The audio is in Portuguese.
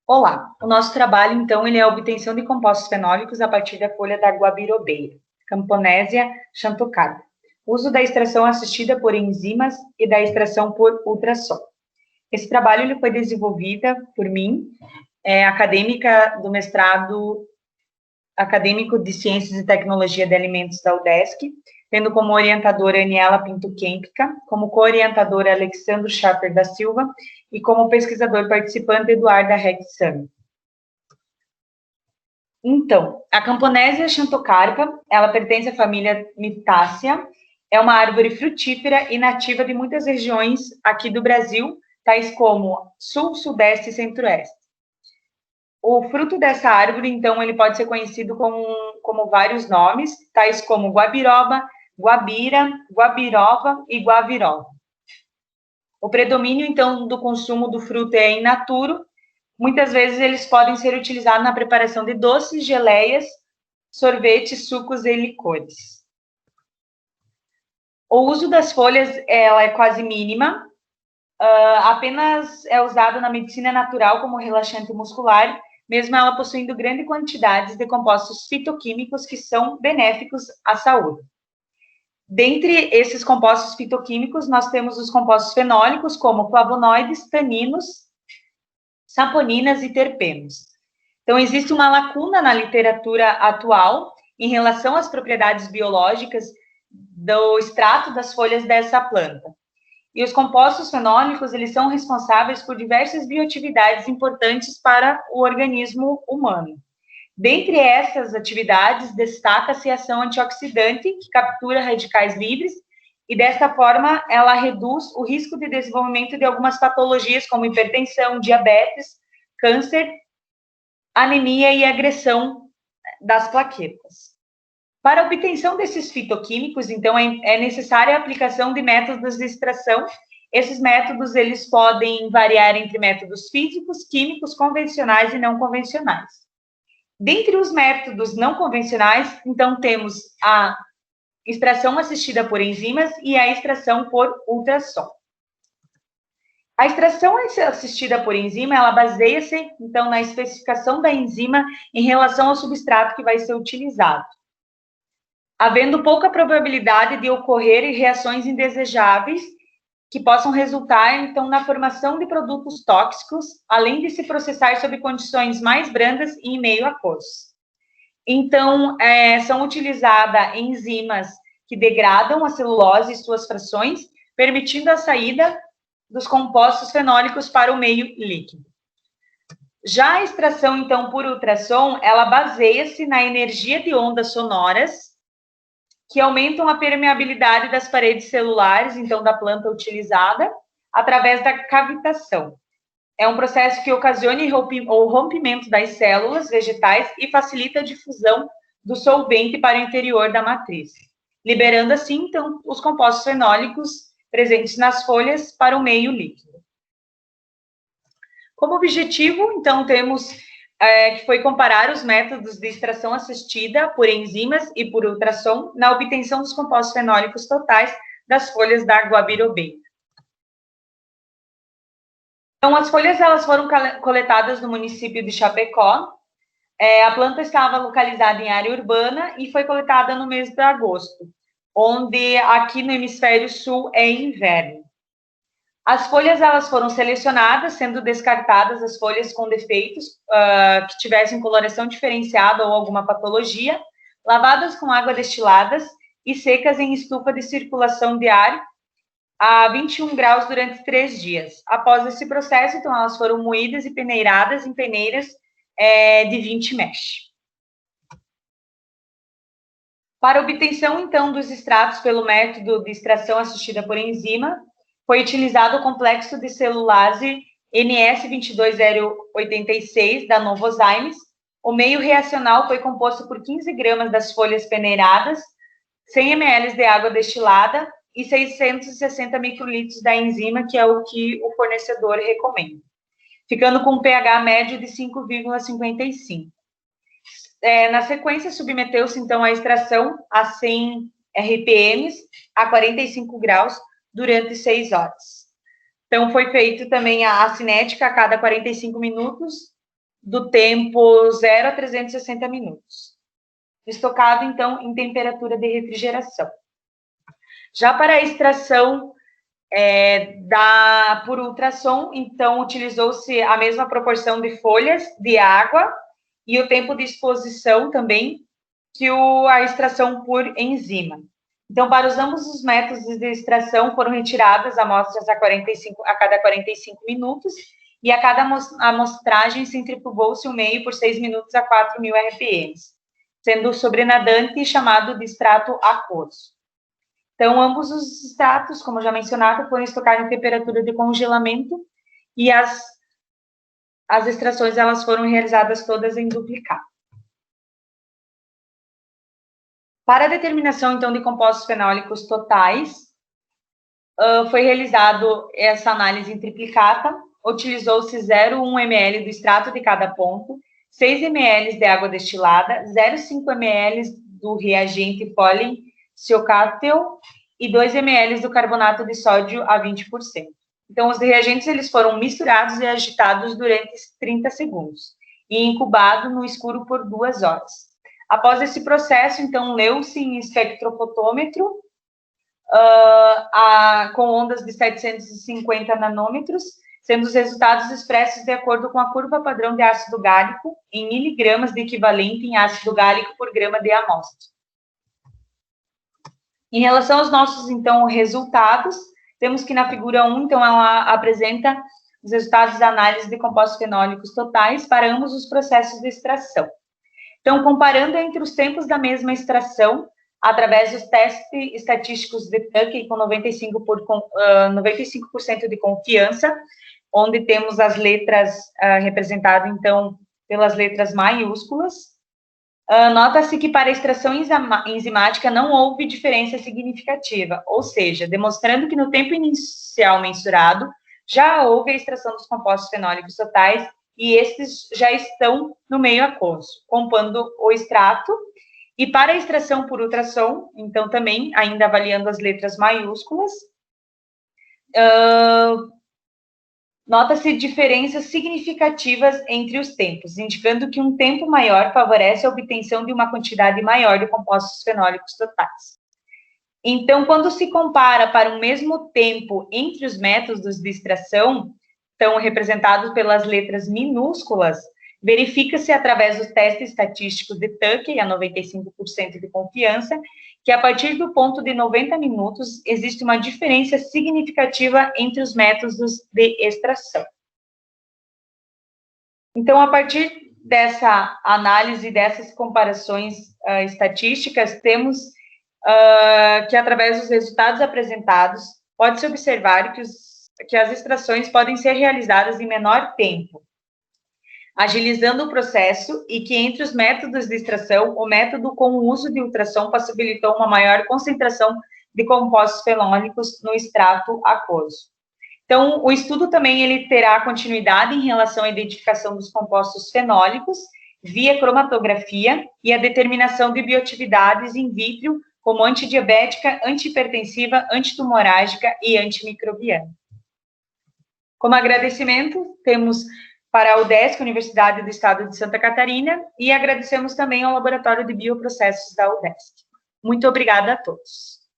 Olá, o nosso trabalho, então, ele é a obtenção de compostos fenólicos a partir da folha da guabirobeira, Camponésia xanthocarpa. Uso da extração assistida por enzimas e da extração por ultrassom. Esse trabalho ele foi desenvolvido por mim, acadêmica do mestrado acadêmico de Ciências e Tecnologia de Alimentos da UDESC, tendo como orientadora Aniela Pinto Kempka, como co-orientadora Alexandro Schaffer da Silva e como pesquisador participante Eduarda Rexam. Então, a Camponésia xanthocarpa, ela pertence à família Myrtaceae, é uma árvore frutífera e nativa de muitas regiões aqui do Brasil, tais como Sul, Sudeste e Centro-Oeste. O fruto dessa árvore, então, ele pode ser conhecido como vários nomes, tais como guabiroba, guabira, guabirova e guavirova. O predomínio, então, do consumo do fruto é in naturo. Muitas vezes eles podem ser utilizados na preparação de doces, geleias, sorvetes, sucos e licores. O uso das folhas ela é quase mínima, apenas é usado na medicina natural como relaxante muscular, mesmo ela possuindo grandes quantidades de compostos fitoquímicos que são benéficos à saúde. Dentre esses compostos fitoquímicos, nós temos os compostos fenólicos, como flavonoides, taninos, saponinas e terpenos. Então, existe uma lacuna na literatura atual em relação às propriedades biológicas do extrato das folhas dessa planta. E os compostos fenólicos, eles são responsáveis por diversas bioatividades importantes para o organismo humano. Dentre essas atividades, destaca-se a ação antioxidante, que captura radicais livres, e desta forma ela reduz o risco de desenvolvimento de algumas patologias, como hipertensão, diabetes, câncer, anemia e agressão das plaquetas. Para a obtenção desses fitoquímicos, então, é necessária a aplicação de métodos de extração. Esses métodos, eles podem variar entre métodos físicos, químicos, convencionais e não convencionais. Dentre os métodos não convencionais, então, temos a extração assistida por enzimas e a extração por ultrassom. A extração assistida por enzima, ela baseia-se, então, na especificação da enzima em relação ao substrato que vai ser utilizado, havendo pouca probabilidade de ocorrer reações indesejáveis que possam resultar, então, na formação de produtos tóxicos, além de se processar sob condições mais brandas e em meio aquoso. Então, são utilizadas enzimas que degradam a celulose e suas frações, permitindo a saída dos compostos fenólicos para o meio líquido. Já a extração, então, por ultrassom, ela baseia-se na energia de ondas sonoras que aumentam a permeabilidade das paredes celulares, então, da planta utilizada, através da cavitação. É um processo que ocasiona o rompimento das células vegetais e facilita a difusão do solvente para o interior da matriz, liberando, assim, então, os compostos fenólicos presentes nas folhas para o meio líquido. Como objetivo, então, temos que foi comparar os métodos de extração assistida por enzimas e por ultrassom na obtenção dos compostos fenólicos totais das folhas da guabirobeira. Então, as folhas elas foram coletadas no município de Chapecó. A planta estava localizada em área urbana e foi coletada no mês de agosto, onde aqui no hemisfério sul é inverno. As folhas elas foram selecionadas, sendo descartadas as folhas com defeitos, que tivessem coloração diferenciada ou alguma patologia, lavadas com água destiladas e secas em estufa de circulação de ar a 21 graus durante 3 dias. Após esse processo, então, elas foram moídas e peneiradas em peneiras de 20 mesh. Para a obtenção, então, dos extratos pelo método de extração assistida por enzima, foi utilizado o complexo de celulase NS22086 da Novozymes. O meio reacional foi composto por 15 gramas das folhas peneiradas, 100 ml de água destilada e 660 microlitros da enzima, que é o que o fornecedor recomenda, ficando com um pH médio de 5,55. Na sequência, submeteu-se, então, a extração a 100 RPMs a 45 graus durante 6 horas. Então, foi feito também a cinética a cada 45 minutos do tempo 0 a 360 minutos, estocado, então, em temperatura de refrigeração. Já para a extração por ultrassom, então, utilizou-se a mesma proporção de folhas de água e o tempo de exposição também que a extração por enzima. Então, para os ambos os métodos de extração, foram retiradas amostras a cada 45 minutos e a cada amostragem centrifugou-se o meio por 6 minutos a 4.000 RPM, sendo o sobrenadante chamado de extrato aquoso. Então, ambos os extratos, como já mencionado, foram estocados em temperatura de congelamento e as extrações elas foram realizadas todas em duplicado. Para a determinação, então, de compostos fenólicos totais, foi realizado essa análise em triplicata, utilizou-se 0,1 ml do extrato de cada ponto, 6 ml de água destilada, 0,5 ml do reagente polinciocátel e 2 ml do carbonato de sódio a 20%. Então, os reagentes eles foram misturados e agitados durante 30 segundos e incubado no escuro por 2 horas. Após esse processo, então, leu-se em espectrofotômetro com ondas de 750 nanômetros, sendo os resultados expressos de acordo com a curva padrão de ácido gálico em miligramas de equivalente em ácido gálico por grama de amostra. Em relação aos nossos, então, resultados, temos que na figura 1, então, ela apresenta os resultados da análise de compostos fenólicos totais para ambos os processos de extração. Então, comparando entre os tempos da mesma extração, através dos testes estatísticos de Tuckey com 95% de confiança, onde temos as letras representadas, então, pelas letras maiúsculas, nota-se que para a extração enzimática não houve diferença significativa, ou seja, demonstrando que no tempo inicial mensurado já houve a extração dos compostos fenólicos totais e estes já estão no meio aquoso, compondo o extrato. E para a extração por ultrassom, então também, ainda avaliando as letras maiúsculas, nota-se diferenças significativas entre os tempos, indicando que um tempo maior favorece a obtenção de uma quantidade maior de compostos fenólicos totais. Então, quando se compara para um mesmo tempo entre os métodos de extração, estão representados pelas letras minúsculas, verifica-se através dos testes estatísticos de Tuckey, a 95% de confiança, que a partir do ponto de 90 minutos existe uma diferença significativa entre os métodos de extração. Então, a partir dessa análise, dessas comparações estatísticas, temos que, através dos resultados apresentados, pode-se observar que as extrações podem ser realizadas em menor tempo, agilizando o processo, e que entre os métodos de extração, o método com o uso de ultrassom possibilitou uma maior concentração de compostos fenólicos no extrato aquoso. Então, o estudo também ele terá continuidade em relação à identificação dos compostos fenólicos via cromatografia e a determinação de bioatividades in vitro, como antidiabética, antihipertensiva, antitumorágica e antimicrobiana. Como agradecimento, temos para a UDESC, Universidade do Estado de Santa Catarina, e agradecemos também ao Laboratório de Bioprocessos da UDESC. Muito obrigada a todos.